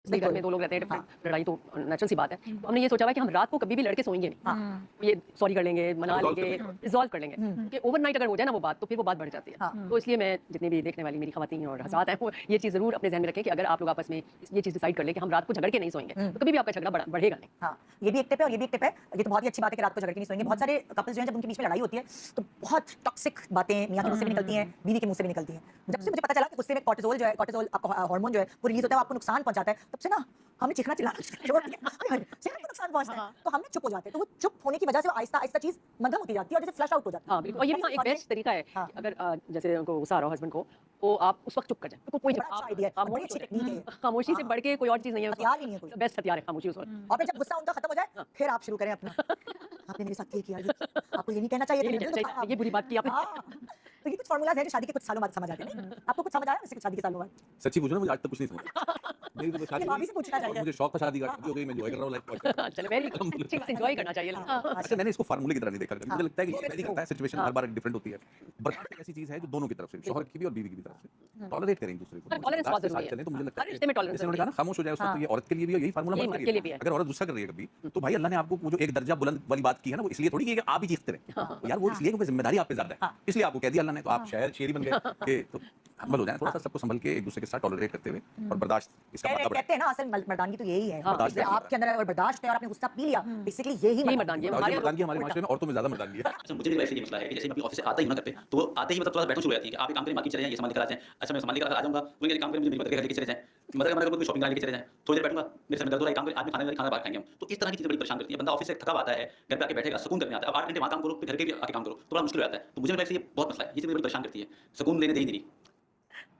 घर में 2 लोग रहते हैं, डिफरेंट लड़ाई तो नेचुरल सी बात है। तो हमने ये सोचा हुआ है कि हम रात को कभी भी लड़के सोएंगे नहीं, ये सॉरी कर लेंगे, मना लेंगे, रिजॉल्व कर लेंगे कि ओवरनाइट अगर हो जाए ना वो बात, तो फिर वो बात बढ़ जाती है। तो इसलिए मैं जितने भी देखने वाली मेरी खवातीन और हज़रात हैं वो ये चीज़ ज़रूर अपने ज़हन में रखें कि अगर आप लोग आपस में ये चीज़ डिसाइड कर लें कि हम रात को झगड़ के नहीं सोएंगे, तो कभी भी आपका झगड़ा बढ़ेगा नहीं। हाँ, ये भी एक टिप है और ये भी एक टिप है। ये तो बहुत ही अच्छी बात है कि रात को झगड़ के नहीं सोएंगे। बहुत सारे कपल्स जो हैं जब उनके बीच में लड़ाई होती है तो बहुत टॉक्सिक बातें मियां के मुंह से भी निकलती हैं, बीवी के मुंह से भी निकलती हैं। जब से मुझे पता चला कि गुस्से में कॉर्टिसोल जो है, कॉर्टिसोल आपका हार्मोन जो है वो रिलीज होता है, आपको नुकसान पहुंचाता है, तब से ना हमने चीखना चिल्लाना छोड़ दिया। सेहत को नुकसान पहुंचता है तो हमने चुप हो जाते हैं। तो वो चुप होने की वजह से आहिस्ता आहिस्ता चीज मध्यम होती जाती है और जैसे फ्लश आउट हो जाती है। हाँ बिल्कुल, और ये भी एक बेस्ट तरीका है कि अगर जैसे उनको गुस्सा आ रहा हो हस्बैंड को, तो आप उस वक्त चुप कर जाए, तो कोई बड़ा अच्छा आइडिया है, बड़ी अच्छी टेक्निक है। खामोशी से बढ़ के कोई और चीज़ नहीं है, हथियार ही नहीं है कोई। बेस्ट हथियार है खामोशी उस वक्त। और फिर जब गुस्सा उनका खत्म हो जाए फिर आप शुरू करें अपना, आपने मेरे साथ ये किया, आपको ये नहीं कहना चाहिए, ये बुरी बात की आपने। तो ये कुछ फार्मूलाज हैं जो शादी के कुछ सालों बाद समझ आते हैं। आपको कुछ समझ आया वैसे कुछ शादी के सालों बाद? सच्ची पूछो ना, मुझे आज तक कुछ नहीं समझ। मेरी तो शादी भाभी से पूछना चाहिए। मुझे शौक था शादी का, हो गई, मैं एंजॉय कर रहा हूं लाइफ। चलो वेरी गुड, एंजॉय करना चाहिए। अच्छा, मैंने इसको फार्मूले की तरह नहीं देखा। मुझे लगता है कि वेरी करता है, सिचुएशन हर बार डिफरेंट होती है। बट ऐसी चीज है जो दोनों की तरफ से, शौहर की भी और बीवी की भी तरफ से टॉलरेट करें एक दूसरे को। टॉलरेंस बहुत जरूरी है। चलें तो मुझे लगता हर रिश्ते में है टॉलरेंस जैसे उन्होंने कहा ना खामोश हो जाए उस वक्त, तो ये औरत के लिए भी यही फार्मूला यही मत मर्द के लिए भी करिए। है। अगर औरत गुस्सा कर रही है कभी, तो भाई अल्लाह ने आपको वो जो एक दर्जा बुलंद वाली बात की है ना, वो इसलिए थोड़ी की है कि आप ही चीखते रहे यार, वो इसलिए क्योंकि जिम्मेदारी आप पे ज्यादा है, इसलिए आपको कह दिया अल्लाह ने, तो आप शायर शेरी बन गए कि तो हम्बल हो जाए, थोड़ा सा सबको संभल के एक दूसरे के साथ टॉलरेट करते हुए और बर्दाश्त इसका मतलब कहते हैं ना असल मर्दानगी तो यही है, बर्दाश्त है। आपके अंदर अगर बर्दाश्त है और आपने गुस्सा पी लिया, बेसिकली यही मर्दानगी है। मर्दानगी हमारे माशरे में औरतों में ज्यादा मर्दानगी है। अच्छा, मुझे भी वैसे ये मसला है कि जैसे मैं अपनी ऑफिस से आता ही हूं ना घर पे, तो वो आते ही मतलब थोड़ा बैठना शुरू हो जाती है कि आप एक काम करें, मार्केट चले जाएं, ये सामान लेकर आ जाएं। अच्छा, मैं सामान लेकर आ जाऊंगा, वो ये काम करें, मुझे मेरी मदद लेके चले जाएं, मदद हमारे कोई शॉपिंग करने लेके चले जाएं, थोड़ी देर बैठूंगा, मेरे सर में दर्द हो रहा है, काम करें, आज में खाना बाहर खाएंगे हम। तो इस तरह की चीजें बड़ी परेशान करती है। बंदा ऑफिस से थका हुआ आता है, घर पे आके बैठेगा, सुकून करने आता है। अब 8 घंटे वहां काम करो, फिर घर के भी आके काम करो, तो बड़ा मुश्किल हो जाता है। तो मुझे वैसे ये बहुत मसला है, ये चीज बड़ी परेशान करती है, सुकून लेने दे ही नहीं।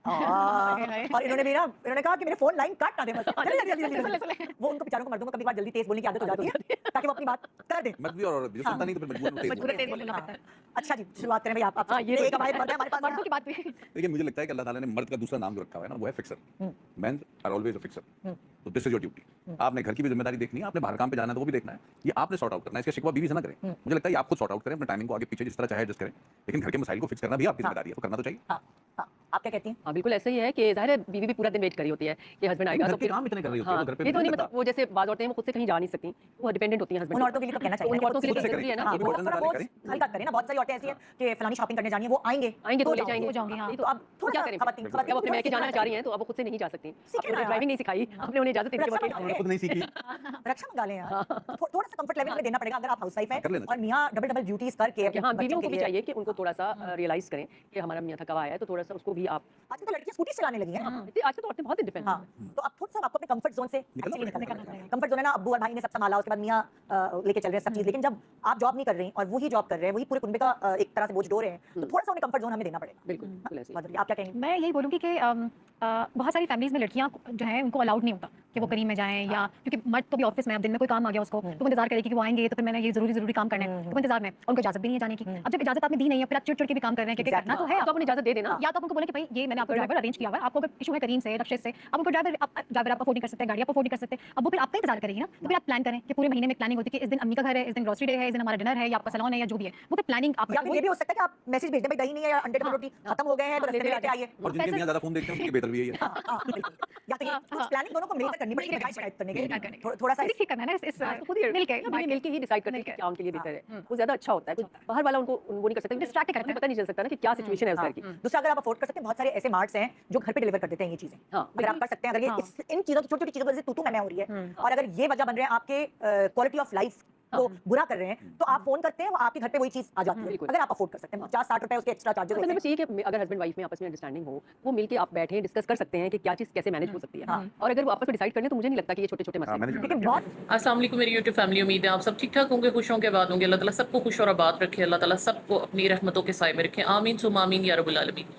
और इन्होंने कहा कि मेरे फोन लाइन काट ना दे बस। जल्दी। वो उनको बेचारों को मर्दों को कभी बार जल्दी तेज बोलने की आदत हो जाती है ताकि वो अपनी बात कर दे। मर्द भी और औरत भी सुनता नहीं तो फिर मजबूर तेज बोलना पड़ता है। अच्छा जी, शुरुआत करें भाई आप। हाँ, ये एक हमारे मर्द है हमारे पास। मर्दों की बात भी। देखिए, मुझे लगता है कि अल्लाह ताला ने मर्द का दूसरा नाम जो रखा हुआ है ना, वो है fixer. Men are always a fixer. तो दिस इज योर ड्यूटी। आपने घर की भी जिम्मेदारी देखनी है, आपने बाहर काम पे जाना है तो वो भी देखना है, ये आपने सॉर्ट आउट करना है। इसका शिकवा बीवी से ना करें। मुझे लगता है आप खुद सॉर्ट आउट करें, अपने टाइमिंग को आगे पीछे जिस तरह चाहे एडजस्ट करें, लेकिन घर के मसाइल को फिक्स करना भी आपकी जिम्मेदारी है, तो करना तो चाहिए। आप क्या कहती हैं? हाँ बिल्कुल ऐसा ही है कि जाहिर है बीवी भी पूरा दिन वेट कर रही होती है कि हस्बैंड आएगा, तो फिर काम इतने कर रही होती है, हाँ, घर पे ये तो नहीं नहीं मतलब वो जैसे बात औरतें हैं वो खुद से कहीं जा नहीं सकती, वो डिपेंडेंट होती हैं हस्बैंड। उन औरतों के लिए तो कहना चाहिए, उन औरतों के लिए खुद से जरूरी है ना करें। कि वो वो बर्तन वाले करें। हल्का करें ना। बहुत सारी औरतें ऐसी हैं कि फलानी शॉपिंग करने जानी है, वो आएंगे तो ले जाएंगे, तो आप तो क्या करें? जब अपने मैके जाना चाह रही हैं तो अब वो खुद से नहीं जा सकती, ड्राइविंग नहीं सिखाई आपने, उन्हें इजाजत नहीं दी, उन्होंने खुद नहीं सीखी। रक्षा मंगा लें यार। थोड़ा सा कंफर्ट लेवल हमें देना पड़ेगा अगर आप हाउसवाइफ कर लेना हैं और मियां डबल डबल ड्यूटीज करके हाँ बीवियों को भी चाहिए कि उनको थोड़ा सा रियलाइज करें कि हमारा मियां थका हुआ है, तो थोड़ा सा उसको भी आप। आजकल तो लड़कियां स्कूटी चलाने लगी हैं। आजकल तो औरतें बहुत इंडिपेंडेंट हाँ, तो आप थोड़ा सा आपको अपने कंफर्ट जोन से निकलना निकलना पड़ेगा। कंफर्ट जोन है ना, अब्बू और भाई ने सब संभाला, उसके बाद मियां लेके चल रहे हैं सब चीज, लेकिन जब आप जॉब नहीं कर रही और वही जॉब कर रहे हैं, वही पूरे कुनबे का एक तरह से बोझ ढो रहे हैं, तो थोड़ा सा उन्हें कंफर्ट जोन हमें देना पड़ेगा। बिल्कुल बिल्कुल ऐसे ही। बहुत जरूरी। आप क्या कहेंगे? मैं यही बोलूँगी कि बहुत सारी फैमिलीज़ में लड़कियाँ जो हैं उनको अलाउड नहीं होता कि वो करीब में जाएँ, या क्योंकि मर्द तो भी ऑफिस में, अब दिन में कोई काम आ गया उसको, तो वो इंतजार करेगी कि वो आएंगे तो फिर मैंने ये जरूरी काम करना है, तो वो इंतजार में, उनको इजाजत भी नहीं है जाने की। अब जब इजाजत आपने दी नहीं है, फिर आप चिड़ के भी काम कर रहे हैं, क्योंकि करना तो है, तो अपनी इजाजत दे देना, या तो आप उनको बोले कि भाई ये मैंने आपको ड्राइवर अरेंज किया हुआ है, आपको अगर इशू है करीम से, रक्षित से, आप उनको ड्राइवर आप अफोर्ड नहीं कर सकते, गाड़ी आप अफोर्ड नहीं कर सकते, अब वो फिर आपका इंतजार करेगी ना। तो फिर आप प्लान करें कि पूरे महीने में प्लानिंग होती है कि इस दिन अम्मी का घर है, इस दिन ग्रोसरी डे है, इस दिन हमारा डिनर है, या आपका सैलून है, या जो भी है, वो फिर प्लानिंग आप। या फिर ये भी हो सकता है कि आप मैसेज भेज दें, भाई दही नहीं है या अंडे टमाटर रोटी खत्म हो गए हैं तो रास्ते में लेके आइए। और जिनके मियां ज्यादा फोन देखते हैं उनके बेहतर भी यही है। या तो ये कुछ प्लानिंग दोनों को मिलकर करनी पड़ेगी, गाइड टाइप करने के थोड़ा सा ठीक करना है ना, इस खुद ही मिलके ही डिसाइड करते हैं क्या उनके लिए बेहतर है, वो ज्यादा अच्छा होता है। बाहर वाला उनको वो नहीं कर सकता, डिस्ट्रैक्ट करते हैं, पता नहीं चल सकता ना कि क्या सिचुएशन है उस घर की। दूसरा, अगर आप अफोर्ड कर सकते हैं, बहुत सारे ऐसे मार्ट्स हैं जो घर पे डिलीवर कर देते हैं ये चीजें। अगर आप कर सकते हैं, अगर ये इन चीजों की छोटी छोटी चीजों की वजह से तू मैं हो रही है, और अगर ये वजह बन रहे हैं आपके क्वालिटी ऑफ लाइफ को बुरा कर रहे हैं, तो आप फोन करते हैं, वो आपके घर पे वही चीज आ जाती है। अगर आप अफोर्ड कर सकते हैं, 50-60 रुपए उसके एक्स्ट्रा चार्जेस होते हैं। बस ये कि अगर हस्बैंड वाइफ में आपस में अंडरस्टैंडिंग हो, वो मिलके आप बैठे डिस्कस कर सकते हैं कि क्या चीज कैसे मैनेज हो सकती है, और अगर वो आपस में डिसाइड कर लें तो मुझे नहीं लगता कि ये छोटे छोटे मसले। लेकिन बहुत अस्सलाम वालेकुम मेरी यूट्यूब फैमिली, उम्मीद है आप सब ठीक ठाक होंगे, खुश होंगे, आबाद होंगे। अल्लाह ताला सबको खुश और आबाद रखे, अल्लाह ताला सबको अपनी रहमतों के साए में रखे, आमीन सुम्मा आमीन या रब्बुल आलमीन।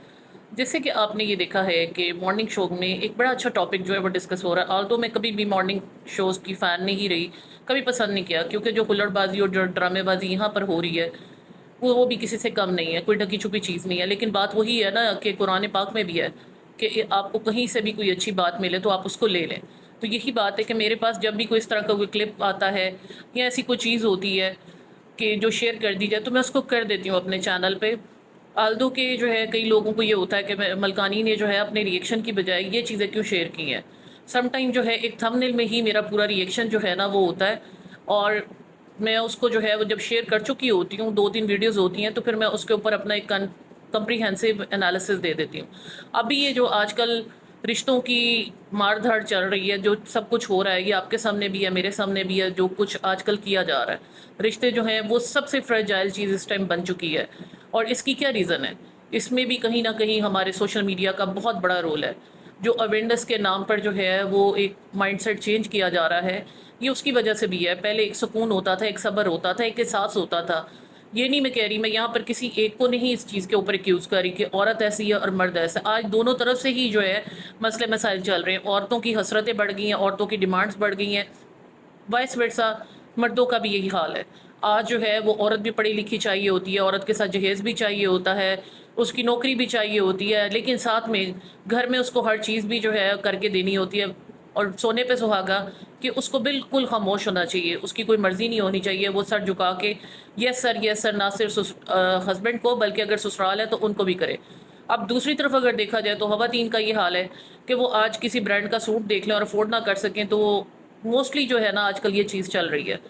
जैसे कि आपने ये देखा है कि मॉर्निंग शो में एक बड़ा अच्छा टॉपिक जो है वो डिस्कस हो रहा है। ऑल्दो मैं कभी भी मॉर्निंग शोज़ की फ़ैन नहीं रही, कभी पसंद नहीं किया, क्योंकि जो हुल्लड़बाजी और जो ड्रामेबाजी यहाँ पर हो रही है वो भी किसी से कम नहीं है, कोई ढकी छुपी चीज़ नहीं है। लेकिन बात वही है ना कि कुरान पाक में भी है कि आपको कहीं से भी कोई अच्छी बात मिले तो आप उसको ले लें। तो यही बात है कि मेरे पास जब भी कोई इस तरह का कोई क्लिप आता है या ऐसी कोई चीज़ होती है कि जो शेयर कर दी जाए, तो मैं उसको कर देती हूँ अपने चैनल पे। आल्दो के जो है कई लोगों को ये होता है कि मलकानी ने जो है अपने रिएक्शन की बजाय ये चीज़ें क्यों शेयर की हैं। सम टाइम जो है एक थंबनेल में ही मेरा पूरा रिएक्शन जो है ना वो होता है, और मैं उसको जो है वो जब शेयर कर चुकी होती हूँ, 2-3 वीडियोस होती हैं, तो फिर मैं उसके ऊपर अपना एक कंप्रीहेंसिव एनालिसिस दे देती हूँ। अभी ये जो आजकल रिश्तों की मारधाड़ चल रही है, जो सब कुछ हो रहा है, ये आपके सामने भी है, मेरे सामने भी है, जो कुछ आजकल किया जा रहा है, रिश्ते जो हैं वो सबसे फ्रेजाइल चीज़ इस टाइम बन चुकी है। और इसकी क्या रीज़न है? इसमें भी कहीं ना कहीं हमारे सोशल मीडिया का बहुत बड़ा रोल है। जो अवेयरनेस के नाम पर जो है वो एक माइंडसेट चेंज किया जा रहा है, ये उसकी वजह से भी है। पहले एक सुकून होता था, एक सब्र होता था, एक एहसास होता था। ये नहीं मैं कह रही, मैं यहाँ पर किसी एक को नहीं इस चीज़ के ऊपर एक्यूज़ कर रही कि औरत ऐसी है और मर्द ऐसा। आज दोनों तरफ से ही जो है मसले मसाइल चल रहे हैं। औरतों की हसरतें बढ़ गई हैं, औरतों की डिमांड्स बढ़ गई हैं, वाइस वर्सा मर्दों का भी यही हाल है। आज जो है वो औरत भी पढ़ी लिखी चाहिए होती है, औरत के साथ जहेज़ भी चाहिए होता है, उसकी नौकरी भी चाहिए होती है, लेकिन साथ में घर में उसको हर चीज़ भी जो है करके देनी होती है। और सोने पे सुहागा कि उसको बिल्कुल खामोश होना चाहिए, उसकी कोई मर्ज़ी नहीं होनी चाहिए, वो सर झुका के यस सर ना सिर्फ हस्बैंड को बल्कि अगर ससुराल है तो उनको भी करे। अब दूसरी तरफ अगर देखा जाए तो खवातीन का ये हाल है कि वो आज किसी ब्रांड का सूट देख लें और अफोर्ड ना कर सकें, तो मोस्टली जो है ना आजकल ये चीज़ चल रही है।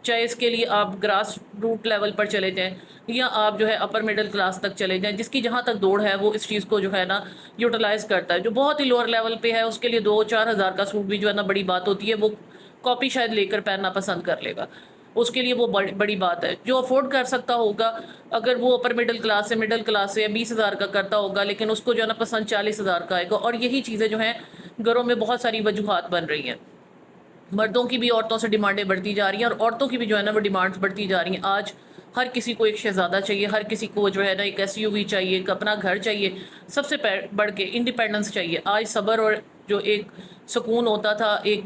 चाहे इसके लिए आप ग्रास रूट लेवल पर चले जाएं या आप जो है अपर मिडिल क्लास तक चले जाएं, जिसकी जहाँ तक दौड़ है वो इस चीज़ को जो है ना यूटिलाइज़ करता है। जो बहुत ही लोअर लेवल पे है उसके लिए 2-4 हज़ार का सूट भी जो है ना बड़ी बात होती है, वो कॉपी शायद लेकर पहनना पसंद कर लेगा, उसके लिए वो बड़ी बात है। जो अफोर्ड कर सकता होगा, अगर वो अपर मिडिल क्लास से 20 हज़ार का करता होगा, लेकिन उसको जो है ना पसंद 40 हज़ार का आएगा। और यही चीज़ें जो हैं घरों में बहुत सारी वजूहात बन रही हैं। मर्दों की भी औरतों से डिमांडें बढ़ती जा रही हैं और औरतों की भी जो है ना वो डिमांड्स बढ़ती जा रही हैं। आज हर किसी को एक शहज़ादा चाहिए, हर किसी को जो है ना एक SUV चाहिए, एक अपना घर चाहिए, सबसे बढ़ के इंडिपेंडेंस चाहिए। आज सब्र और जो एक सुकून होता था, एक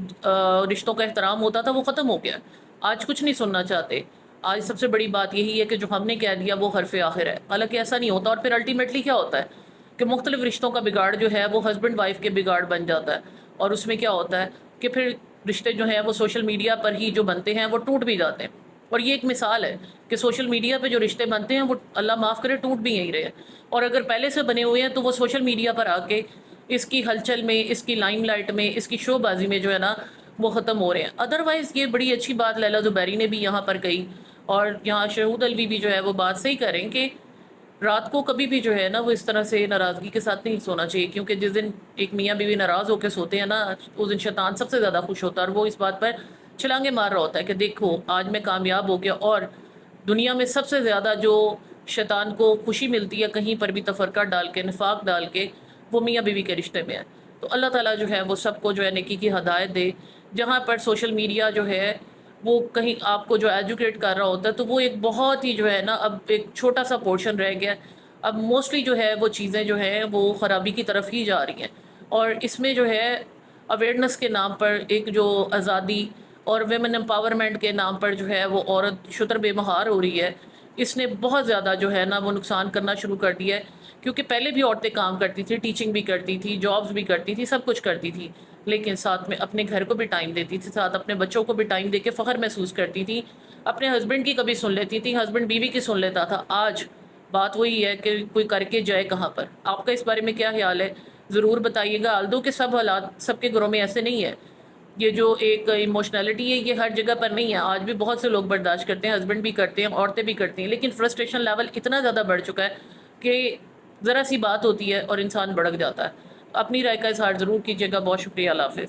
रिश्तों का एहतराम होता था, वो ख़त्म हो गया। आज कुछ नहीं सुनना चाहते। आज सबसे बड़ी बात यही है कि जो हमने कह दिया वो हरफ़ आखिर है, हालांकि ऐसा नहीं होता। और फिर अल्टीमेटली क्या होता है कि मुख्तलिफ रिश्तों का बिगाड़ जो है वो हस्बैंड वाइफ के बिगाड़ बन जाता है। और उसमें क्या होता है कि फिर रिश्ते जो हैं वो सोशल मीडिया पर ही जो बनते हैं वो टूट भी जाते हैं। और ये एक मिसाल है कि सोशल मीडिया पे जो रिश्ते बनते हैं वो अल्लाह माफ़ करे टूट भी यहीं रहे। और अगर पहले से बने हुए हैं तो वो सोशल मीडिया पर आके इसकी हलचल में, इसकी लाइमलाइट में, इसकी शोबाजी में जो है ना वो ख़त्म हो रहे हैं। अदरवाइज़ ये बड़ी अच्छी बात लैला ज़ुबैरी ने भी यहाँ पर कही, और यहाँ शहूद अलवी भी जो है वो बात सही करें कि रात को कभी भी जो है ना वो इस तरह से नाराज़गी के साथ नहीं सोना चाहिए, क्योंकि जिस दिन एक मियाँ बीवी नाराज़ होकर सोते हैं ना, उस दिन शैतान सबसे ज़्यादा खुश होता है और वो इस बात पर छलांगे मार रहा होता है कि देखो आज मैं कामयाब हो गया। और दुनिया में सबसे ज़्यादा जो शैतान को खुशी मिलती है कहीं पर भी तफरका डाल के, निफाक डाल के, वो मियाँ बीवी के रिश्ते में है। तो अल्लाह ताला जो है वो सबको जो है नेकी की हदायत दे। जहाँ पर सोशल मीडिया जो है वो कहीं आपको जो एजुकेट कर रहा होता है, तो वो एक बहुत ही जो है ना अब एक छोटा सा पोर्शन रह गया। अब मोस्टली जो है वो चीज़ें जो हैं वो ख़राबी की तरफ ही जा रही हैं। और इसमें जो है अवेयरनेस के नाम पर एक जो आज़ादी और वेमेन एम्पावरमेंट के नाम पर जो है वो औरत शुतर बेमहार हो रही है, इसने बहुत ज़्यादा जो है ना वो नुकसान करना शुरू कर दिया है। क्योंकि पहले भी औरतें काम करती थी, टीचिंग भी करती थी, जॉब्स भी करती थी, सब कुछ करती थी, लेकिन साथ में अपने घर को भी टाइम देती थी, साथ अपने बच्चों को भी टाइम देके फ़ख्र महसूस करती थी, अपने हस्बैंड की कभी सुन लेती थी, हस्बैंड बीवी की सुन लेता था। आज बात वही है कि कोई करके जाए कहाँ पर। आपका इस बारे में क्या ख्याल है ज़रूर बताइएगा। आल्दो के सब हालात सबके घरों में ऐसे नहीं है। ये जो एक इमोशनलिटी है ये हर जगह पर नहीं है। आज भी बहुत से लोग बर्दाश्त करते हैं, हस्बैंड भी करते हैं, औरतें भी करती हैं, लेकिन फ्रस्ट्रेशन लेवल इतना ज़्यादा बढ़ चुका है कि ज़रा सी बात होती है और इंसान भड़क जाता है। अपनी राय का इजहार ज़रूर कीजिएगा। बहुत शुक्रिया। अल्लाह हाफ़िज़।